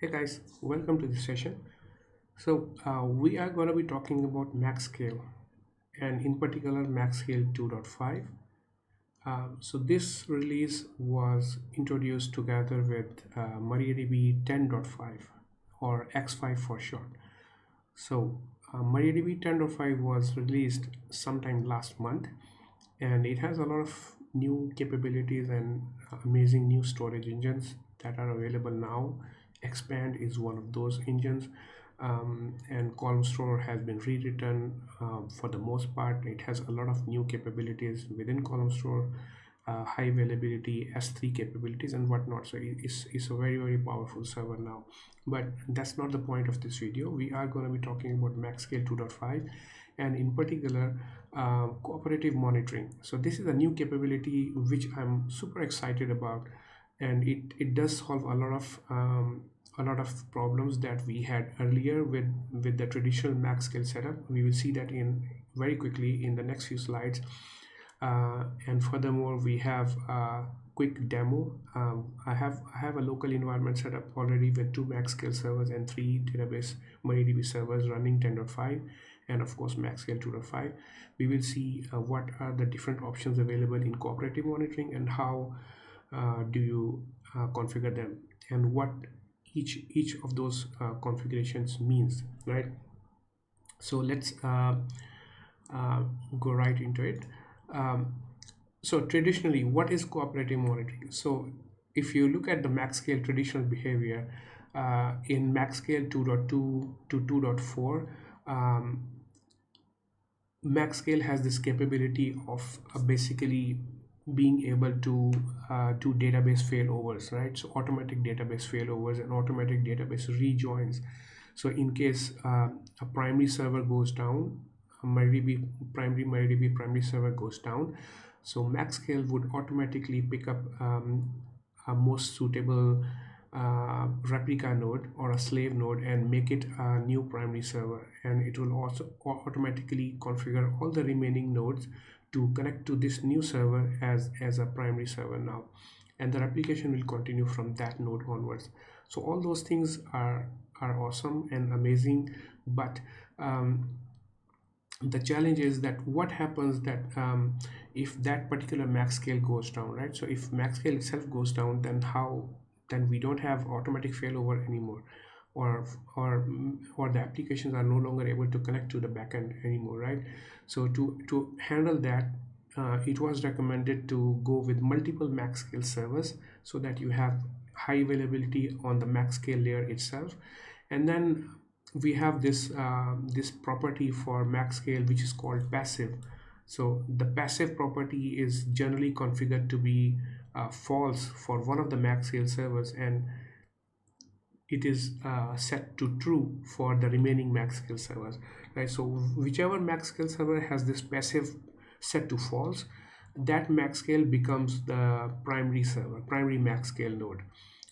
Hey guys, welcome to this session. We are going to be talking about MaxScale and in particular MaxScale 2.5. This release was introduced together with MariaDB 10.5 or X5 for short. MariaDB 10.5 was released sometime last month and it has a lot of new capabilities and amazing new storage engines that are available now. Expand is one of those engines, and Column Store has been rewritten for the most part. It has a lot of new capabilities within Column Store, high availability S3 capabilities and whatnot. So it's a very powerful server now. But that's not the point of this video. We are going to be talking about MaxScale 2.5 and in particular cooperative monitoring. So this is a new capability which I'm super excited about, and it does solve a lot of problems that we had earlier with the traditional MaxScale setup. We will see that in very quickly in the next few slides. And furthermore, we have a quick demo. I have a local environment set up already with 2 MaxScale servers and 3 database MariaDB servers running 10.5 and of course MaxScale 2.5. We will see what are the different options available in cooperative monitoring and how do you configure them and what each of those configurations means, right? So let's go right into it. So traditionally, what is cooperative monitoring? So if you look at the MaxScale traditional behavior in MaxScale 2.2 to 2.4, MaxScale has this capability of basically being able to do database failovers, right? So automatic database failovers and automatic database rejoins. So in case a primary server goes down, a MariaDB primary server goes down, so MaxScale would automatically pick up a most suitable replica node or a slave node and make it a new primary server, and it will also automatically configure all the remaining nodes to connect to this new server as a primary server now, and the replication will continue from that node onwards. So all those things are awesome and amazing, but the challenge is that what happens that if that particular MaxScale goes down, right? So if MaxScale itself goes down, then we don't have automatic failover anymore, or or the applications are no longer able to connect to the backend anymore, right? So to handle that, it was recommended to go with multiple MaxScale servers so that you have high availability on the MaxScale layer itself. And then we have this property for MaxScale which is called passive. So the passive property is generally configured to be false for one of the MaxScale servers, and it is set to true for the remaining MaxScale servers, right? So whichever MaxScale server has this passive set to false, that MaxScale becomes the primary server, primary MaxScale node,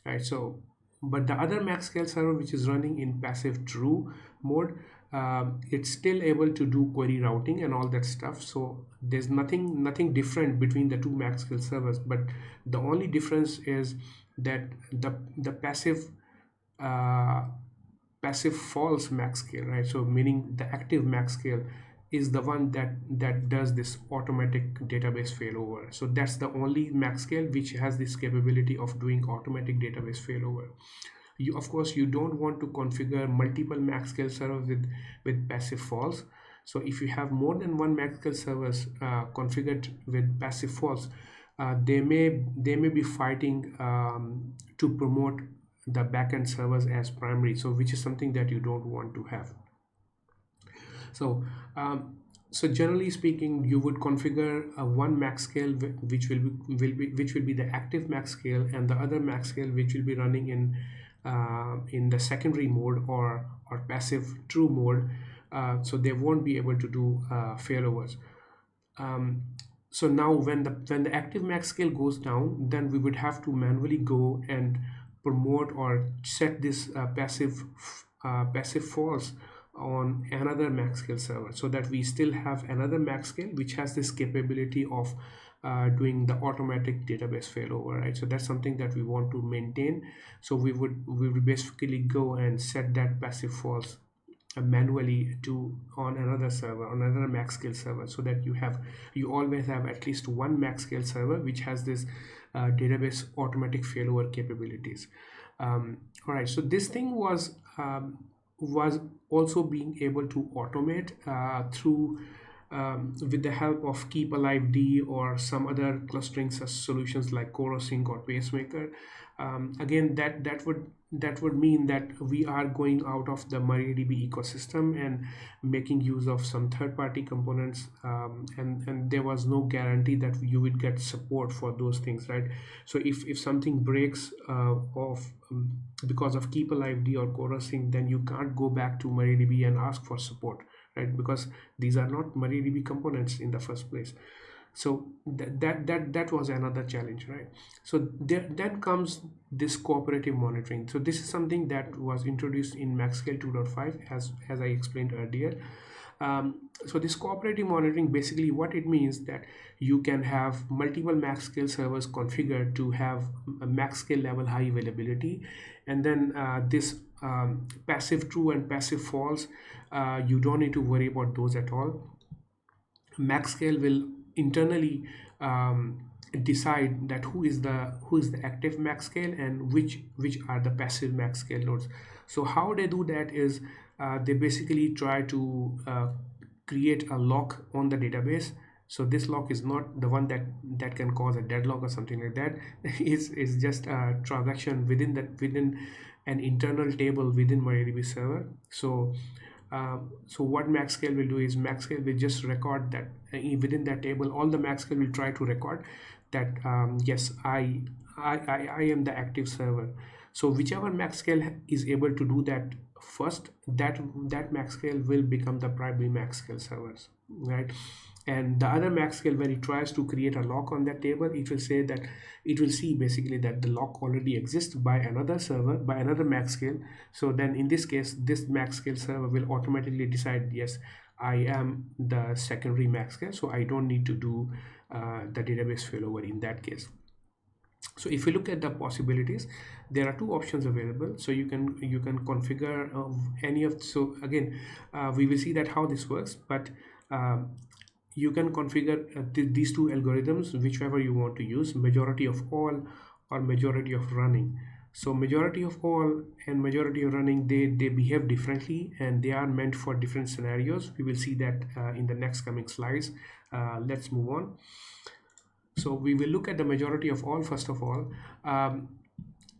right? So but the other MaxScale server which is running in passive true mode, it's still able to do query routing and all that stuff. So there's nothing different between the two MaxScale servers, but the only difference is that the uh, passive false MaxScale, right? So meaning the active MaxScale is the one that does this automatic database failover. So that's the only MaxScale which has this capability of doing automatic database failover. You, of course, you don't want to configure multiple MaxScale servers with passive false. So if you have more than one MaxScale servers configured with passive false, they may be fighting to promote the backend servers as primary, so which is something that you don't want to have. So so generally speaking, you would configure one MaxScale which will be the active MaxScale, and the other MaxScale which will be running in the secondary mode or passive true mode, so they won't be able to do failovers. um, so now when the active MaxScale goes down, then we would have to manually go and promote or set this passive false on another MaxScale server, so that we still have another MaxScale which has this capability of doing the automatic database failover, right? So that's something that we want to maintain. So we would basically go and set that passive false manually to on another server, on another MaxScale server, so that you always have at least one MaxScale server which has this database automatic failover capabilities. All right, so this thing was also being able to automate through with the help of Keep Alive D or some other clustering solutions like CoroSync or Pacemaker. Again, that would mean that we are going out of the MariaDB ecosystem and making use of some third-party components, and there was no guarantee that you would get support for those things, right? So if something breaks because of Keep Alive D or CoroSync, then you can't go back to MariaDB and ask for support, right? Because these are not MariaDB components in the first place. So that was another challenge, right? So there then comes this cooperative monitoring. So this is something that was introduced in MaxScale 2.5, as I explained earlier. So this cooperative monitoring, basically what it means, that you can have multiple MaxScale servers configured to have a MaxScale level high availability, and then this passive true and passive false, you don't need to worry about those at all. MaxScale will internally decide that who is the active MaxScale and which are the passive MaxScale nodes. So how they do that is they basically try to create a lock on the database. So this lock is not the one that can cause a deadlock or something like that. It's just a transaction within an internal table within MariaDB server. So what MaxScale will do is MaxScale will just record that within that table. All the MaxScale will try to record that yes, I am the active server. So whichever MaxScale is able to do that first, that MaxScale will become the primary MaxScale servers, right? And the other MaxScale, when it tries to create a lock on that table, it will say that it will see basically that the lock already exists by another server, by another MaxScale. So then in this case, this MaxScale server will automatically decide, yes, I am the secondary MaxScale, so I don't need to do the database failover in that case. So if you look at the possibilities, there are two options available. So you can configure any of. So again, we will see that how this works, but you can configure these two algorithms whichever you want to use, majority of all or majority of running. So majority of all and majority of running, they behave differently, and they are meant for different scenarios. We will see that in the next coming slides. Let's move on. So we will look at the majority of all first of all.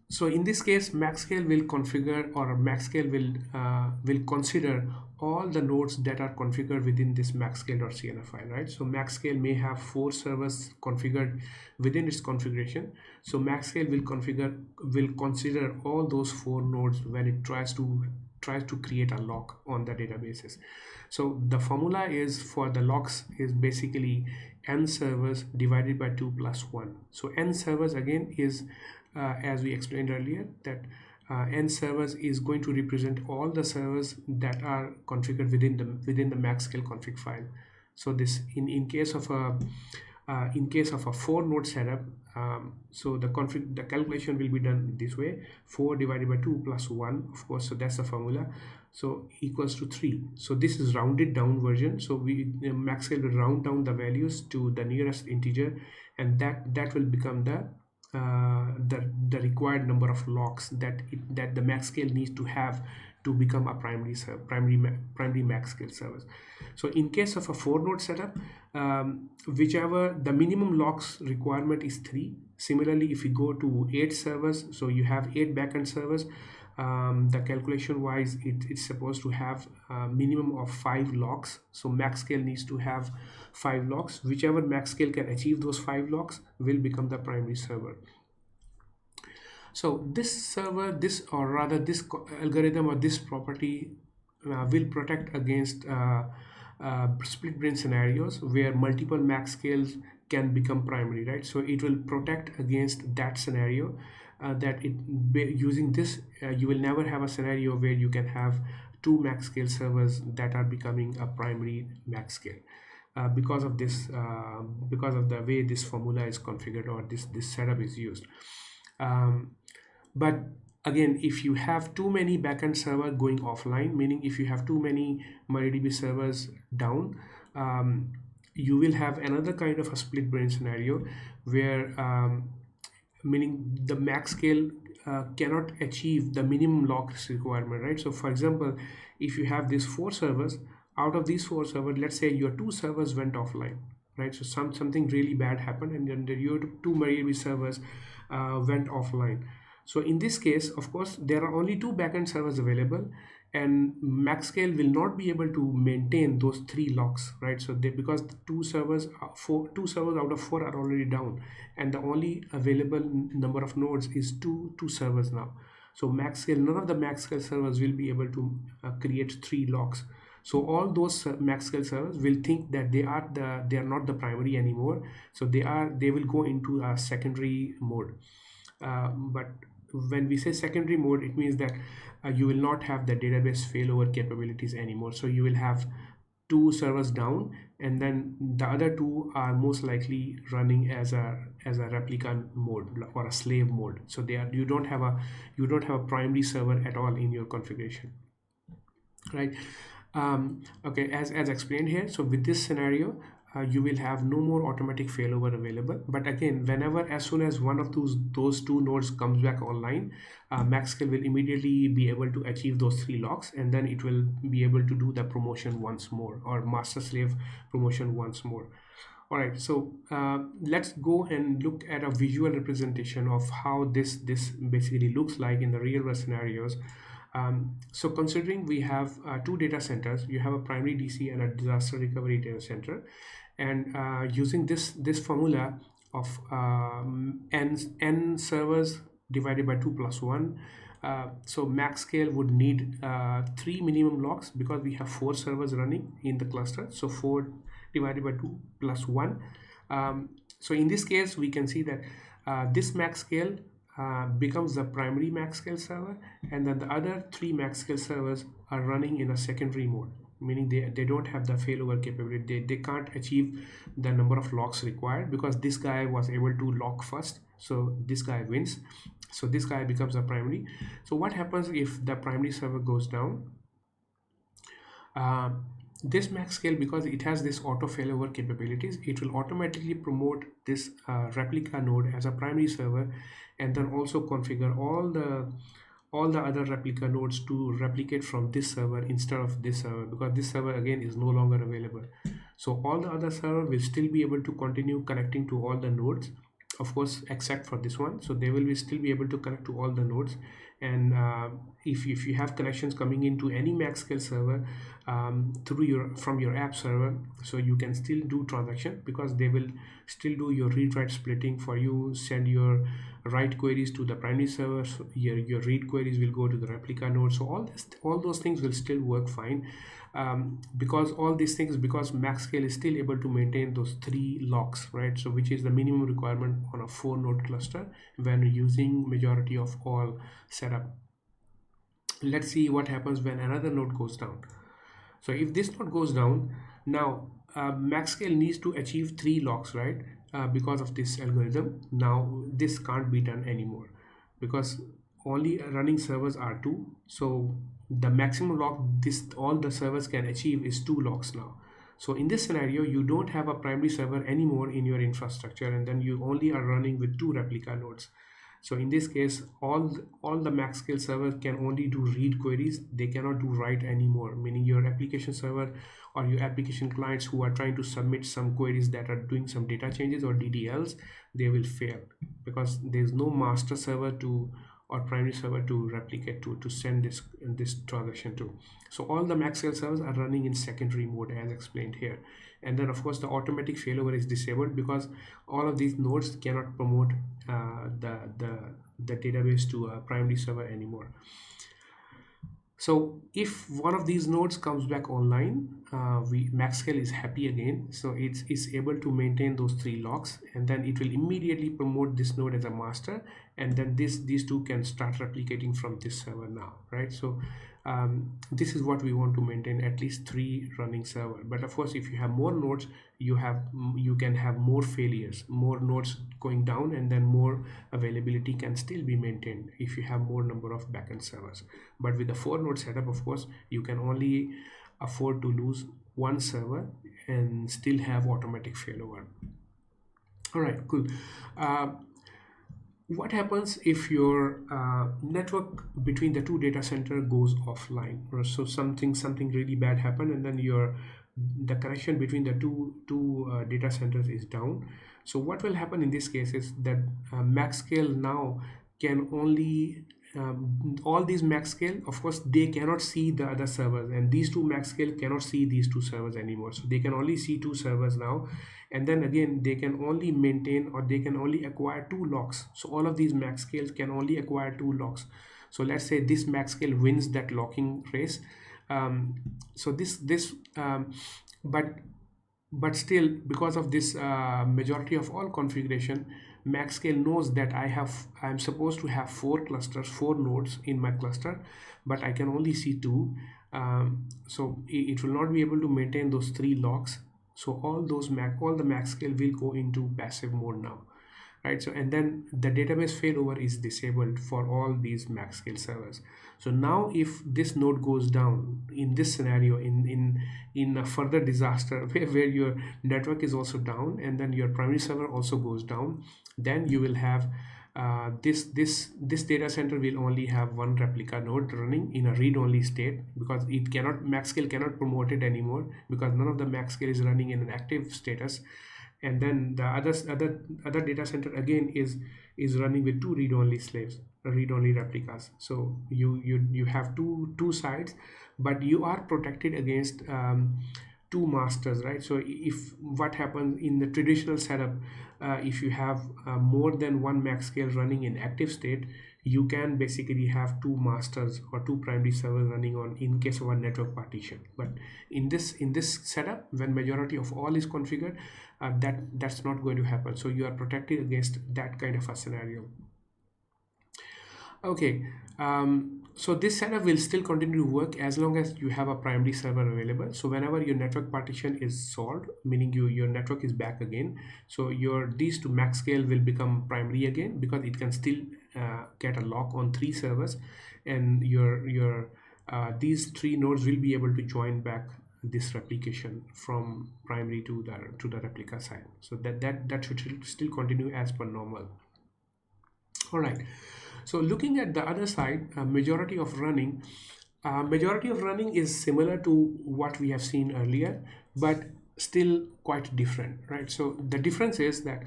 So in this case, MaxScale will configure, or MaxScale will consider all the nodes that are configured within this MaxScale.cnf file, right? So MaxScale may have 4 servers configured within its configuration. So MaxScale will consider all those 4 nodes when it tries to create a lock on the databases. So the formula is for the locks is basically n servers divided by 2 plus 1. So n servers again is as we explained earlier, that n servers is going to represent all the servers that are configured within the MaxScale config file. So this in case of a 4 node setup, so the calculation will be done this way: 4 divided by 2 plus 1, of course, so that's the formula, so equals to 3. So this is rounded down version. So MaxScale will round down the values to the nearest integer, and that will become the required number of locks that the MaxScale needs to have to become a primary MaxScale service. So in case of a 4 node setup, whichever the minimum locks requirement is 3. Similarly, if you go to 8 servers, so you have 8 backend servers, the calculation wise it's supposed to have a minimum of 5 locks. So MaxScale needs to have 5 locks. Whichever MaxScale can achieve those 5 locks will become the primary server. So this algorithm or this property will protect against split brain scenarios where multiple MaxScales can become primary, right? So it will protect against that scenario. Using this, you will never have a scenario where you can have 2 MaxScale servers that are becoming a primary MaxScale. because of this, because of the way this formula is configured, or this setup is used. um, but again, if you have too many backend server going offline, meaning if you have too many MariaDB servers down, um, you will have another kind of a split brain scenario where, meaning the max scale cannot achieve the minimum locks requirement, right? So for example, if you have these four servers, out of these four servers, let's say your two servers went offline, right? So something really bad happened, and then your two MariaDB servers went offline. So in this case, of course, there are only two backend servers available, and Maxscale will not be able to maintain those three locks, right? So they, because the two servers out of four are already down, and the only available number of nodes is two servers now. So Maxscale, none of the Maxscale servers will be able to create three locks. So all those Maxscale servers will think that they are not the primary anymore. So they will go into a secondary mode. But when we say secondary mode, it means that you will not have the database failover capabilities anymore. So you will have two servers down, and then the other two are most likely running as a replica mode or a slave mode. So they are, you don't have a primary server at all in your configuration, right? Okay, as explained here, so with this scenario, you will have no more automatic failover available. But again, whenever, as soon as one of those two nodes comes back online, Maxscale will immediately be able to achieve those three locks, and then it will be able to do the promotion once more, or master slave promotion once more. All right, so let's go and look at a visual representation of how this basically looks like in the real world scenarios. So considering we have two data centers, you have a primary DC and a disaster recovery data center, and using this formula of n servers divided by 2 plus 1, so Maxscale would need three minimum locks, because we have four servers running in the cluster. So 4 divided by 2 plus 1. So in this case, we can see that this Maxscale becomes the primary Maxscale server, and then the other three Maxscale servers are running in a secondary mode, meaning they don't have the failover capability. They can't achieve the number of locks required, because this guy was able to lock first, so this guy wins. So this guy becomes a primary. So what happens if the primary server goes down? This Maxscale, because it has this auto failover capabilities, it will automatically promote this replica node as a primary server, and then also configure all the other replica nodes to replicate from this server instead of this server, because this server again is no longer available. So all the other server will still be able to continue connecting to all the nodes, of course, except for this one. So they will still be able to connect to all the nodes. And if you have connections coming into any Maxscale server from your app server, so you can still do transaction, because they will still do your read write splitting for you, send your write queries to the primary server, so your read queries will go to the replica node. So all those things will still work fine, because all these things, because Maxscale is still able to maintain those three locks, right? So which is the minimum requirement on a 4 node cluster when using majority of all setup. Let's see what happens when another node goes down. So if this node goes down, now Maxscale needs to achieve three locks, right? Because of this algorithm. Now this can't be done anymore, because only running servers are two. So the maximum lock all the servers can achieve is 2 locks now. So in this scenario, you don't have a primary server anymore in your infrastructure, and then you only are running with 2 replica nodes. So in this case, all the Maxscale servers can only do read queries. They cannot do write anymore, meaning your application server or your application clients who are trying to submit some queries that are doing some data changes or DDLs, they will fail, because there's no master server or primary server to replicate to send this transaction to. So all the Maxscale servers are running in secondary mode, as explained here. And then of course the automatic failover is disabled, because all of these nodes cannot promote the database to a primary server anymore. So if one of these nodes comes back online, Maxscale is happy again. So it's able to maintain those three locks, and then it will immediately promote this node as a master, and then these two can start replicating from this server now, right? So this is what we want to maintain, at least 3 running server. But of course, if you have more nodes, you can have more failures, more nodes going down, and then more availability can still be maintained if you have more number of backend servers. But with the 4 node setup, of course, you can only afford to lose one server and still have automatic failover. All right, cool. uh, what happens if your network between the two data center goes offline, or so something really bad happened, and then the connection between the two data centers is down? So what will happen in this case is that MaxScale now can only all these MaxScale, of course, they cannot see the other servers, and these two MaxScale cannot see these two servers anymore. So they can only see 2 servers now, and then again they can only maintain, or they can only acquire 2 locks. So all of these MaxScales can only acquire 2 locks. So let's say this MaxScale wins that locking race. So this but still, because of this majority of all configuration, MaxScale knows that I'm supposed to have 4 clusters, 4 nodes in my cluster, but I can only see 2. So it will not be able to maintain those 3 locks. So all the MaxScale will go into passive mode now, right? So and then the database failover is disabled for all these MaxScale servers. So now if this node goes down in this scenario, in a further disaster where your network is also down, and then your primary server also goes down, then you will have this data center will only have one replica node running in a read-only state, because MaxScale cannot promote it anymore, because none of the MaxScale is running in an active status. And then the other data center again is running with 2 read-only slaves, read-only replicas. So you have two sides, but you are protected against 2 masters, right? So if what happens in the traditional setup, if you have more than one MaxScale running in active state, you can basically have 2 masters or 2 primary servers running on, in case of a network partition. But in this setup, when majority of all is configured, that's not going to happen. So you are protected against that kind of a scenario. Okay, so this setup will still continue to work as long as you have a primary server available. So whenever your network partition is solved, meaning your network is back again, so these 2 MaxScale will become primary again, because it can still get a lock on 3 servers, and these 3 nodes will be able to join back this replication from primary to the replica side. So that should still continue as per normal. All right. So looking at the other side, majority of running is similar to what we have seen earlier, but still quite different, right? So the difference is that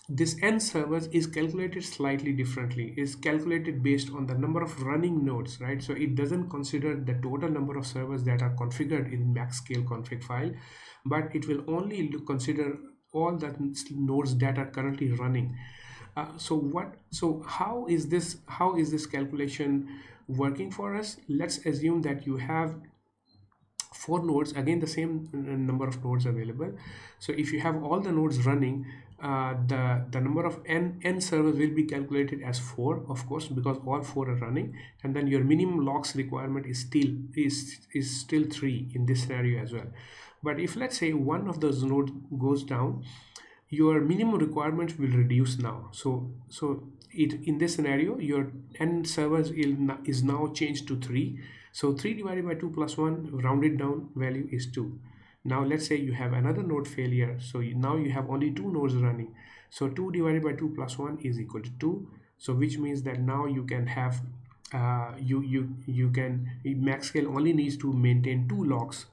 this n servers is calculated slightly differently, is calculated based on the number of running nodes, right? So it doesn't consider the total number of servers that are configured in MaxScale config file, but it will only consider all the nodes that are currently running. So how is this calculation working for us? Let's assume that you have 4 nodes, again the same number of nodes available. So if you have all the nodes running, the number of n servers will be calculated as 4, of course, because all 4 are running, and then your minimum locks requirement is still 3 in this scenario as well. But if, let's say, one of those nodes goes down, your minimum requirements will reduce now. So in this scenario, your n servers is now changed to 3. So 3 divided by 2 plus 1, rounded down value is 2. Now let's say you have another node failure. So now you have only 2 nodes running. So 2 divided by 2 plus 1 is equal to 2. So which means that now you can have MaxScale only needs to maintain 2 locks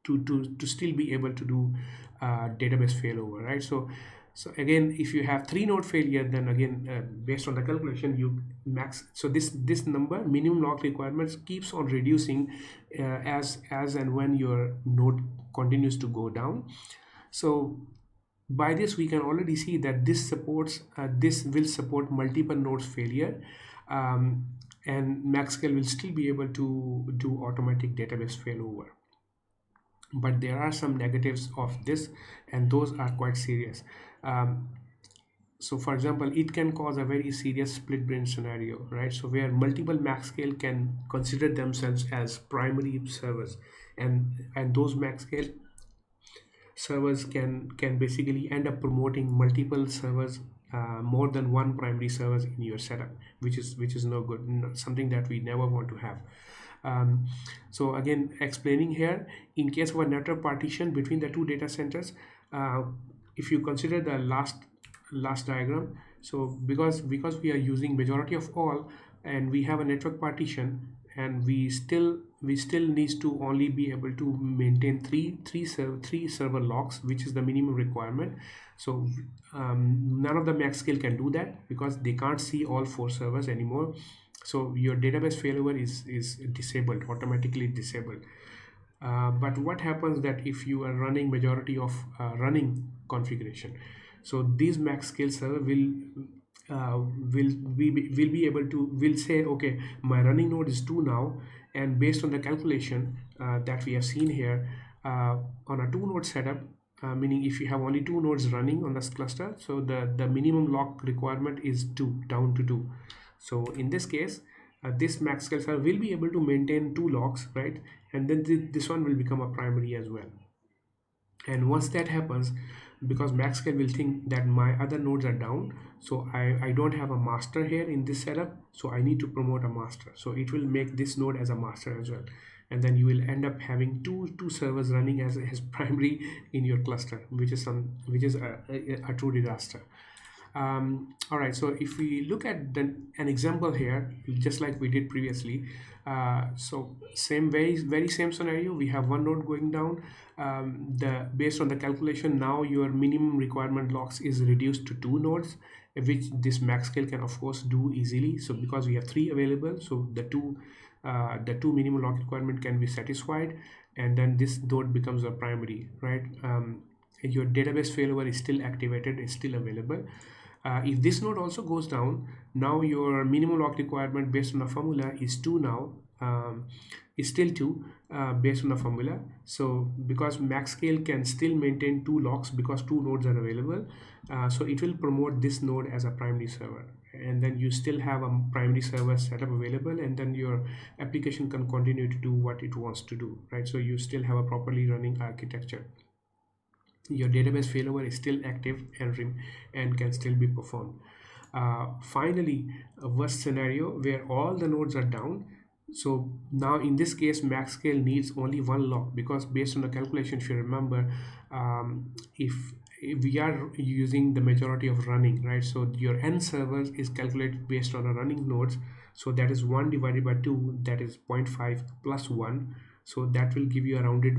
to still be able to do database failover, right? So again, if you have 3 node failure, then again, based on the calculation, so this number, minimum lock requirements, keeps on reducing as and when your node continues to go down. So by this, we can already see that this will support multiple nodes failure, and MaxScale will still be able to do automatic database failover. But there are some negatives of this, and those are quite serious. So for example, it can cause a very serious split brain scenario, right? So where multiple max scale can consider themselves as primary servers, and those max scale servers can basically end up promoting multiple servers, more than one primary servers in your setup, which is no good, something that we never want to have. um, so again, explaining here, in case of a network partition between the two data centers, uh, if you consider the last diagram, so because we are using majority of all, and we have a network partition, and we still needs to only be able to maintain three server locks, which is the minimum requirement. So none of the max scale can do that because they can't see all four servers anymore. So your database failover is disabled, automatically disabled. But what happens that if you are running majority of running configuration, so these max scale server will be able to will say, okay, my running node is 2 now, and based on the calculation that we have seen here, on a 2 node setup, meaning if you have only 2 nodes running on this cluster, so the minimum lock requirement is 2, down to 2. So in this case, this max scale server will be able to maintain 2 locks, right? And then this one will become a primary as well. And once that happens, because maxscale will think that my other nodes are down, so I don't have a master here in this setup, so I need to promote a master, so it will make this node as a master as well. And then you will end up having two servers running as primary in your cluster, which is a true disaster. All right, so if we look at an example here, just like we did previously, so same very same scenario, we have one node going down. The based on the calculation, now your minimum requirement locks is reduced to 2 nodes, which this max scale can of course do easily. So because we have 3 available, so the two minimum lock requirement can be satisfied, and then this node becomes a primary, right? Your database failover is still activated, is still available. If this node also goes down, now your minimum lock requirement based on the formula is 2 now, is still 2, based on the formula. So because max scale can still maintain 2 locks because 2 nodes are available, so it will promote this node as a primary server, and then you still have a primary server setup available, and then your application can continue to do what it wants to do, right? So you still have a properly running architecture. Your database failover is still active and can still be performed. Finally, a worst scenario where all the nodes are down. So now in this case, max scale needs only one lock, because based on the calculation, if you remember, if we are using the majority of running, right? So your n servers is calculated based on a running nodes. So that is 1 divided by 2, that is 0.5 plus 1. So that will give you a rounded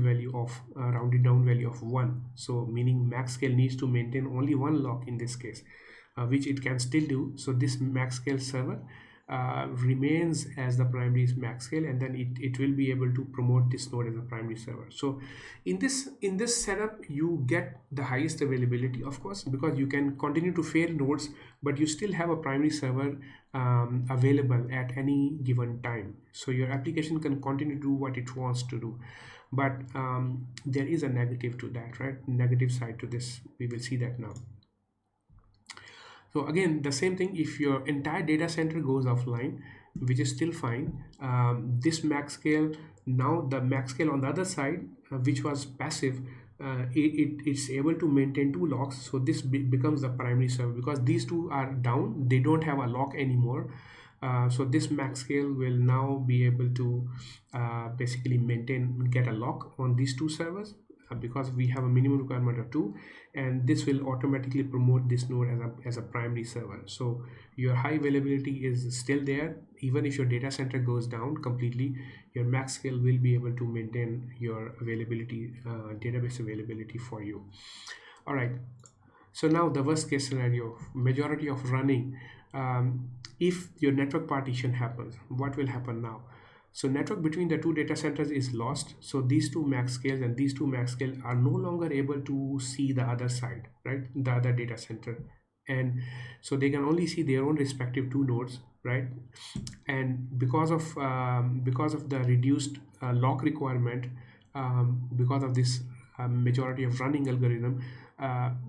down value of 1. So meaning max scale needs to maintain only one lock in this case, which it can still do. So this max scale server remains as the primary max scale, and then it will be able to promote this node as a primary server. So in this setup, you get the highest availability, of course, because you can continue to fail nodes, but you still have a primary server available at any given time, so your application can continue to do what it wants to do. But there is a negative to that, right? Negative side to this, we will see that now. So again, the same thing, if your entire data center goes offline, which is still fine, this max scale, now the max scale on the other side, which was passive, it's able to maintain 2 locks. So this becomes the primary server, because these two are down, they don't have a lock anymore. So this max scale will now be able to basically get a lock on these two servers, because we have a minimum requirement of 2, and this will automatically promote this node as a primary server. So your high availability is still there. Even if your data center goes down completely, your max scale will be able to maintain your availability, database availability for you. All right, so now the worst case scenario, majority of running, if your network partition happens, what will happen now? So network between the two data centers is lost. So these two max scales and these two max scale are no longer able to see the other side, right? The other data center. And so they can only see their own respective 2 nodes, right? And because of the reduced lock requirement, because of this majority of running algorithm,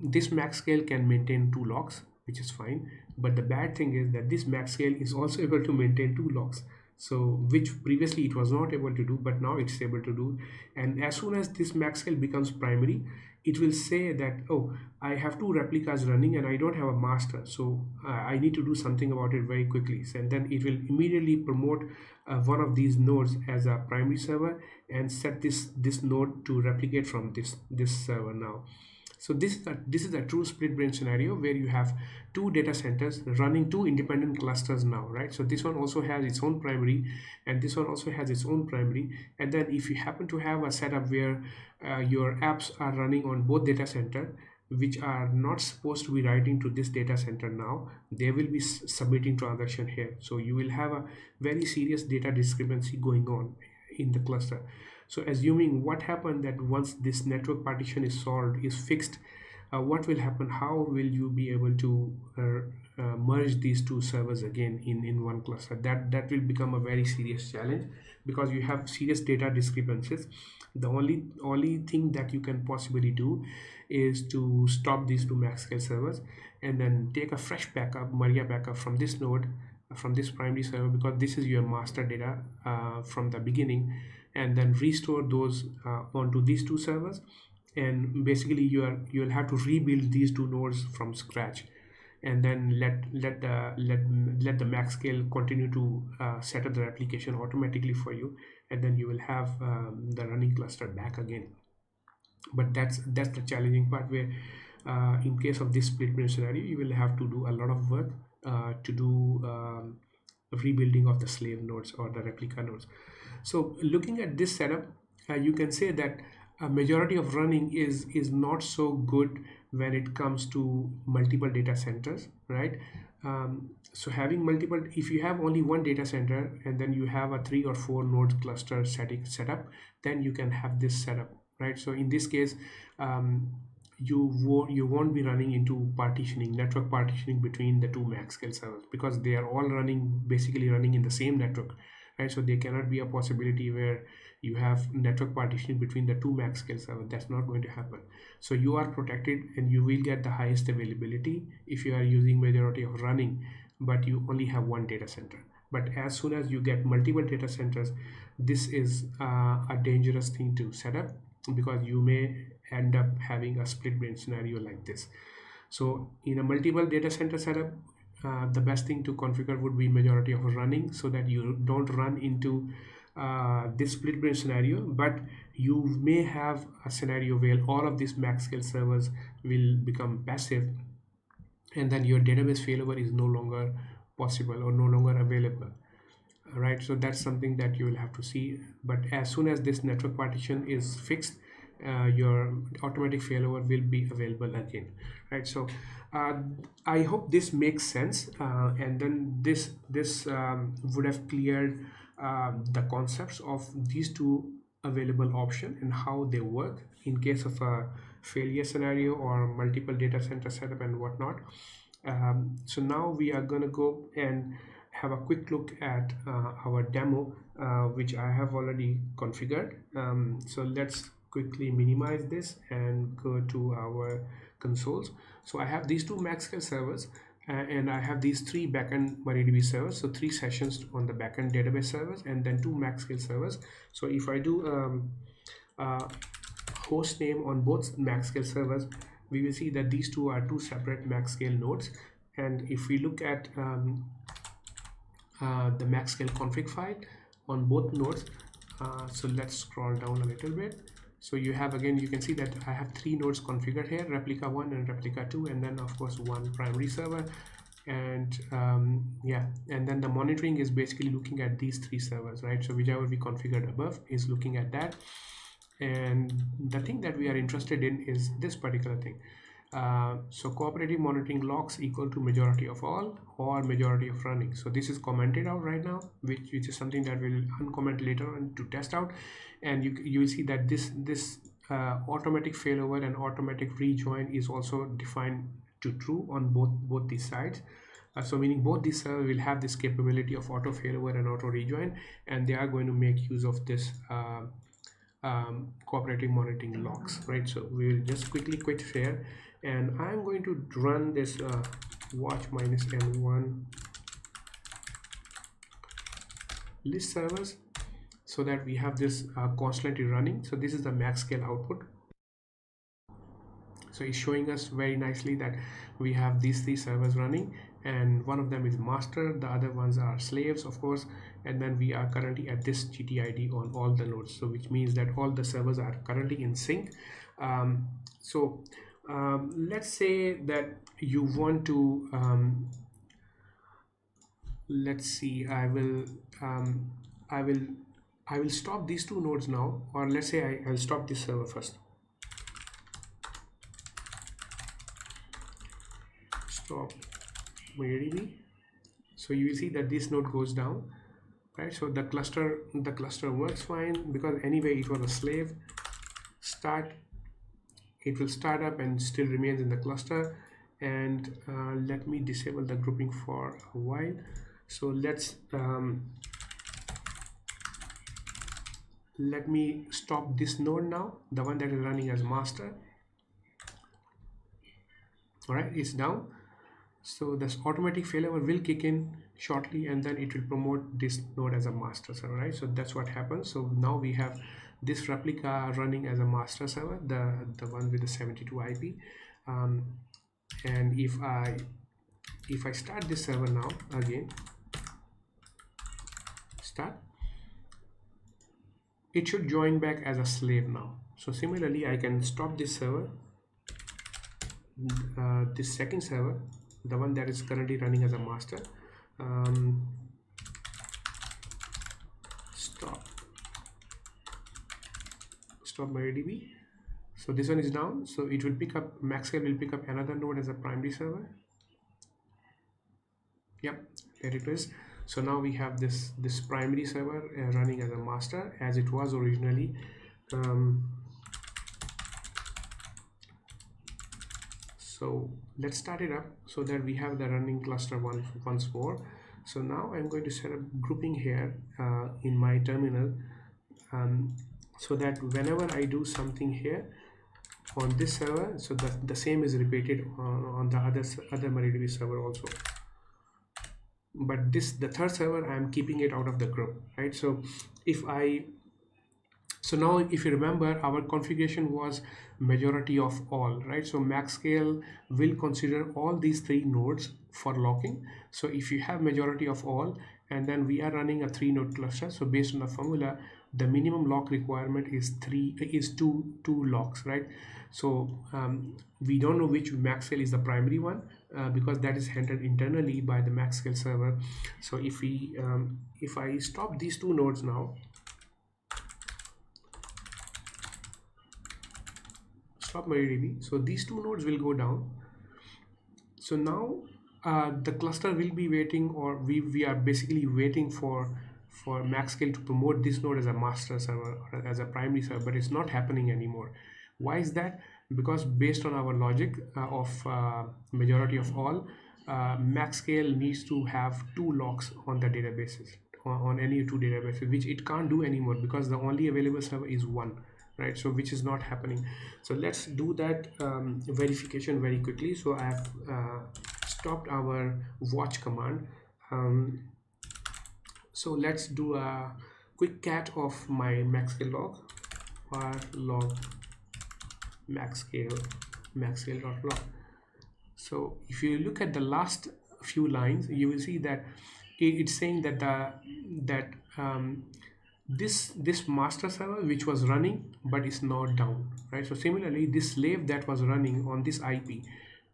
this max scale can maintain 2 locks, which is fine. But the bad thing is that this max scale is also able to maintain two locks, so which previously it was not able to do, but now it's able to do. And as soon as this max scale becomes primary, it will say that, oh, I have two replicas running and I don't have a master, so I need to do something about it very quickly. So, and then it will immediately promote one of these nodes as a primary server and set this node to replicate from this server now. So this is a true split brain scenario where you have two data centers running two independent clusters now, right? So this one also has its own primary, and this one also has its own primary. And then if you happen to have a setup where your apps are running on both data center, which are not supposed to be writing to this data center now, they will be submitting transaction here. So you will have a very serious data discrepancy going on in the cluster. So assuming what happened that once this network partition is solved, is fixed, what will happen? How will you be able to merge these two servers again in one cluster? That will become a very serious challenge, because you have serious data discrepancies. The only thing that you can possibly do is to stop these two max scale servers and then take a fresh backup, Maria backup from this node, from this primary server, because this is your master data from the beginning, and then restore those onto these two servers. And basically you'll have to rebuild these two nodes from scratch, and then let the max scale continue to set up the replication automatically for you, and then you will have the running cluster back again. But that's the challenging part, where in case of this split brain scenario, you will have to do a lot of work to do rebuilding of the slave nodes or the replica nodes. So looking at this setup, you can say that a majority of running is not so good when it comes to multiple data centers, right? So having multiple, if you have only one data center and then you have a 3 or 4 node cluster setup, then you can have this setup, right? So in this case, you won't be running into partitioning, network partitioning between the two max scale servers, because they are all basically running in the same network, right? So there cannot be a possibility where you have network partitioning between the two max scale servers. That's not going to happen. So you are protected and you will get the highest availability if you are using majority of running, but you only have one data center. But as soon as you get multiple data centers, this is a dangerous thing to set up, because you may end up having a split brain scenario like this. So in a multiple data center setup, the best thing to configure would be majority of running, so that you don't run into this split brain scenario. But you may have a scenario where all of these max scale servers will become passive, and then your database failover is no longer possible or no longer available, right? So that's something that you will have to see. But as soon as this network partition is fixed, your automatic failover will be available again, right? So I hope this makes sense, and then this would have cleared the concepts of these two available options and how they work in case of a failure scenario or multiple data center setup and whatnot. So now we are going to go and have a quick look at our demo, which I have already configured. So let's quickly minimize this and go to our consoles. So I have these two MaxScale servers, and I have these three backend MariaDB servers. So 3 sessions on the backend database servers and then 2 MaxScale servers. So if I do host name on both MaxScale servers, we will see that these two are 2 separate MaxScale nodes. And if we look at the MaxScale config file on both nodes, so let's scroll down a little bit. So you have, again, you can see that I have 3 nodes configured here, replica 1 and replica 2, and then of course 1 primary server. And yeah, and then the monitoring is basically looking at these 3 servers, right? So whichever we configured above is looking at that. And the thing that we are interested in is this particular thing. So cooperative monitoring logs equal to majority of all or majority of running. So this is commented out right now, which is something that we'll uncomment later on to test out. And you will see that this automatic failover and automatic rejoin is also defined to true on both these sides. So meaning both these servers will have this capability of auto failover and auto rejoin, and they are going to make use of this cooperative monitoring logs, right? So we will just quickly quit share, and I'm going to run this watch minus n1 list servers, so that we have this constantly running. So this is the max scale output. So it's showing us very nicely that we have these three servers running, and one of them is master, the other ones are slaves, of course, and then we are currently at this GTID on all the nodes, so which means that all the servers are currently in sync. Let's say that you want to let's see, I will I will stop these two nodes now, or let's say I'll stop this server first. Stop MariaDB. So you will see that this node goes down, right? So the cluster works fine because anyway it was a slave. Start, it will start up and still remains in the cluster. And let me disable the grouping for a while. So let me stop this node now, the one that is running as master. All right, it's down. So this automatic failover will kick in shortly, and then it will promote this node as a master server, right? So that's what happens. So now we have this replica running as a master server, the one with the 72 IP. And if I start this server now again, start, it should join back as a slave now. So similarly, I can stop this server, this second server, the one that is currently running as a master. Stop MariaDB. So this one is down, so it will pick up, Maxscale will pick up another node as a primary server. Yep, there it is. So now we have this primary server running as a master as it was originally. So let's start it up so that we have the running cluster once more. So now I'm going to set up grouping here in my terminal, so that whenever I do something here on this server, so that the same is repeated on the other MariaDB server also. But the third server, I'm keeping it out of the group, right? So now if you remember, our configuration was majority of all, right? So Maxscale will consider all these three nodes for locking. So if you have majority of all, and then we are running a 3-node cluster, so based on the formula, the minimum lock requirement is two locks, right? So we don't know which Maxscale is the primary one, because that is handled internally by the Maxscale server. So if I stop these two nodes now, stop MariaDB, so these two nodes will go down. So now the cluster will be waiting, or we are basically waiting for Maxscale to promote this node as a master server or as a primary server, but it's not happening anymore. Why is that? Because based on our logic of majority of all, Maxscale needs to have two locks on the databases, on any two databases, which it can't do anymore because the only available server is one, right? So which is not happening. So let's do that verification very quickly. So I have stopped our watch command. So let's do a quick cat of my Maxscale log, var log maxscale.log. So if you look at the last few lines, you will see that it's saying that this master server which was running but is now down, right? So similarly, this slave that was running on this IP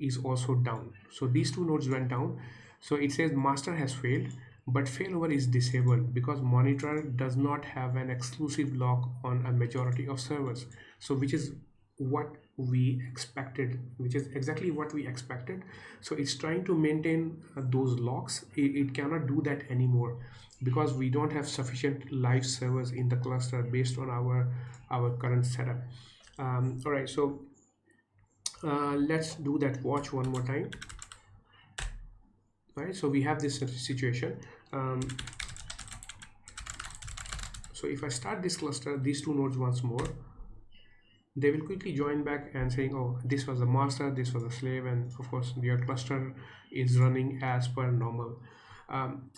is also down. So these two nodes went down. So it says master has failed, but failover is disabled because monitor does not have an exclusive lock on a majority of servers. So which is what we expected, which is exactly what we expected. So it's trying to maintain those locks. It cannot do that anymore because we don't have sufficient live servers in the cluster based on our current setup. All right, so let's do that watch one more time. All right, so we have this situation. So if I start this cluster, these two nodes once more, they will quickly join back and saying, oh, this was the master, this was the slave, and of course your cluster is running as per normal.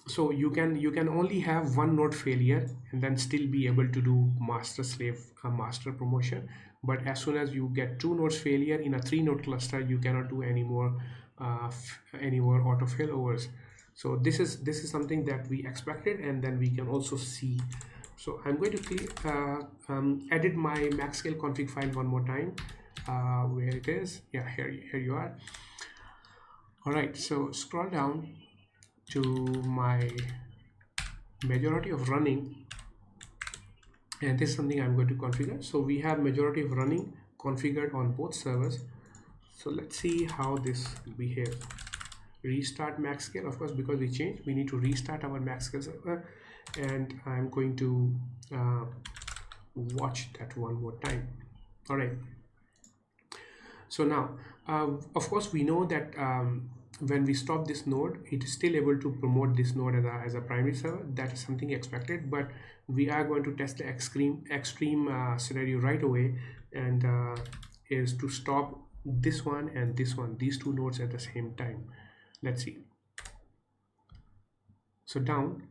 So you can only have one node failure and then still be able to do master slave master promotion. But as soon as you get two nodes failure in a three node cluster, you cannot do any more auto failovers. So this is something that we expected, and then we can also see. So I'm going to edit my maxscale config file one more time. Where it is? Yeah, here you are. All right, so scroll down to my majority of running, and this is something I'm going to configure. So we have majority of running configured on both servers. So let's see how this behaves. Restart maxscale. Of course, because we changed, we need to restart our maxscale server, and I'm going to watch that one more time. All right, so now of course we know that when we stop this node, it is still able to promote this node as a primary server. That is something expected, but we are going to test the extreme scenario right away, and is to stop this one and this one, these two nodes at the same time. Let's see. So down,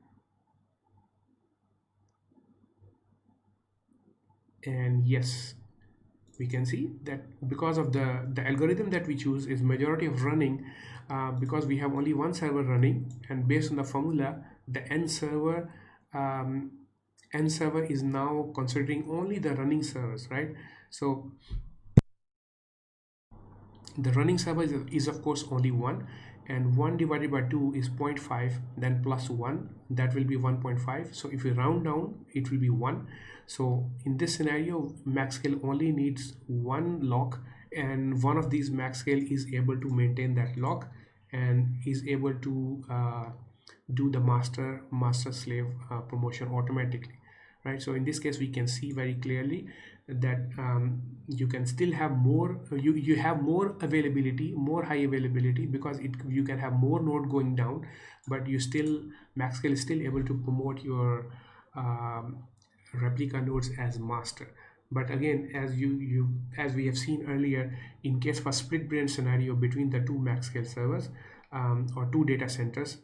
and yes, we can see that because of the algorithm that we choose is majority of running, because we have only one server running, and based on the formula, the um, n server is now considering only the running servers, right? So the running server is of course only one, and 1 divided by 2 is 0.5, then plus 1, that will be 1.5. So if we round down, it will be 1. So in this scenario, maxscale only needs one lock, and one of these maxscale is able to maintain that lock and is able to do the master slave promotion automatically, right? So in this case, we can see very clearly that you can still have more, you have more availability, more high availability, because you can have more node going down, but you still, maxscale is still able to promote your replica nodes as master. But again, as we have seen earlier, in case of a split brain scenario between the two maxscale servers or two data centers,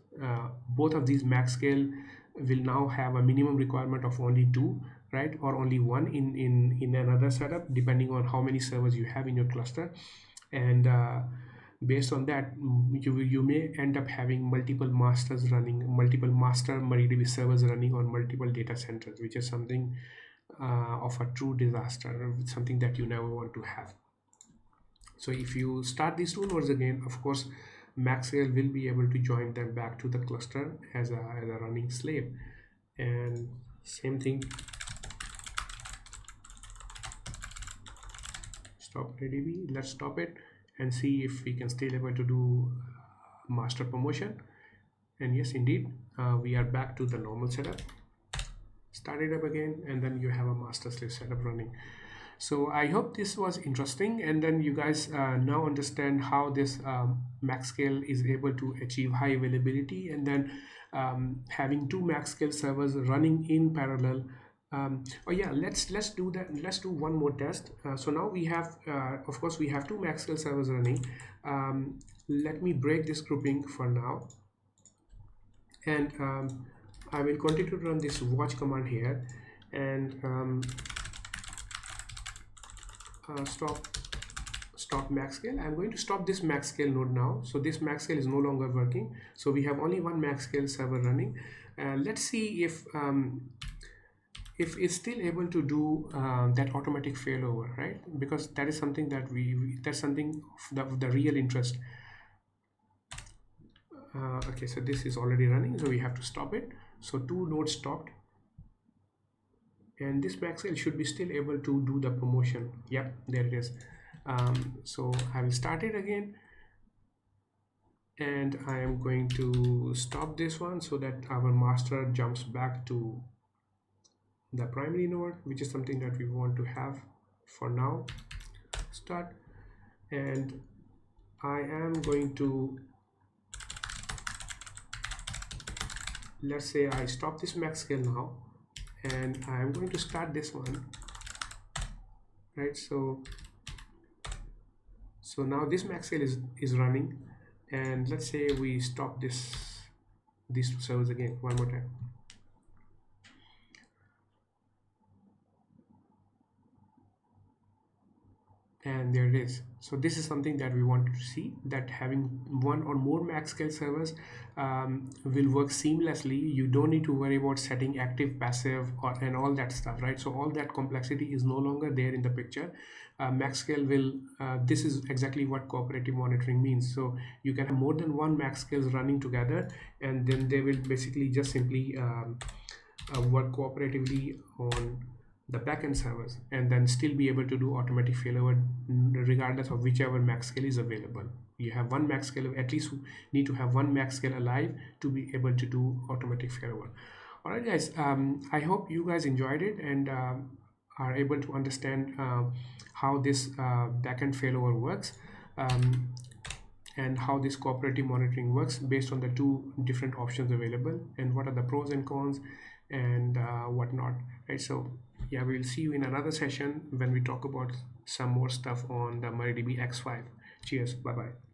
both of these maxscale will now have a minimum requirement of only two, right, or only one in another setup, depending on how many servers you have in your cluster. And based on that, you may end up having multiple masters running, multiple master MariaDB servers running on multiple data centers, which is something of a true disaster, something that you never want to have. So if you start these two nodes again, of course maxscale will be able to join them back to the cluster as a running slave. And same thing, stop MariaDB, let's stop it and see if we can still able to do master promotion. And yes, indeed, we are back to the normal setup. Start it up again, and then you have a master slave setup running. So I hope this was interesting, and then you guys now understand how this maxscale is able to achieve high availability, and then having two maxscale servers running in parallel. Oh yeah, let's do that. Let's do one more test. So now we have, of course, we have two maxscale servers running. Let me break this grouping for now, and I will continue to run this watch command here, and stop maxscale. I'm going to stop this maxscale node now. So this maxscale is no longer working. So we have only one maxscale server running. Let's see if it's still able to do that automatic failover, right? Because that is something that that's something of the real interest. Okay, so this is already running, so we have to stop it. So two nodes stopped, and this maxscale should be still able to do the promotion. Yep, there it is. So I will start it again, and I am going to stop this one so that our master jumps back to the primary node, which is something that we want to have for now. Start, and I am going to, let's say I stop this maxscale now, and I'm going to start this one, right? So now this MaxScale is running, and let's say we stop these servers again one more time. And there it is. So this is something that we wanted to see, that having one or more max scale servers will work seamlessly. You don't need to worry about setting active, passive, and all that stuff, right? So all that complexity is no longer there in the picture. Max scale will this is exactly what cooperative monitoring means. So you can have more than one max scales running together, and then they will basically just simply work cooperatively on the backend servers, and then still be able to do automatic failover regardless of whichever max scale is available. You have one max scale, at least need to have one max scale alive to be able to do automatic failover. All right, guys. I hope you guys enjoyed it and are able to understand how this backend failover works. Um, and how this cooperative monitoring works based on the two different options available, and what are the pros and cons, and whatnot, right? So yeah, we'll see you in another session when we talk about some more stuff on the MariaDB X5. Cheers, bye bye.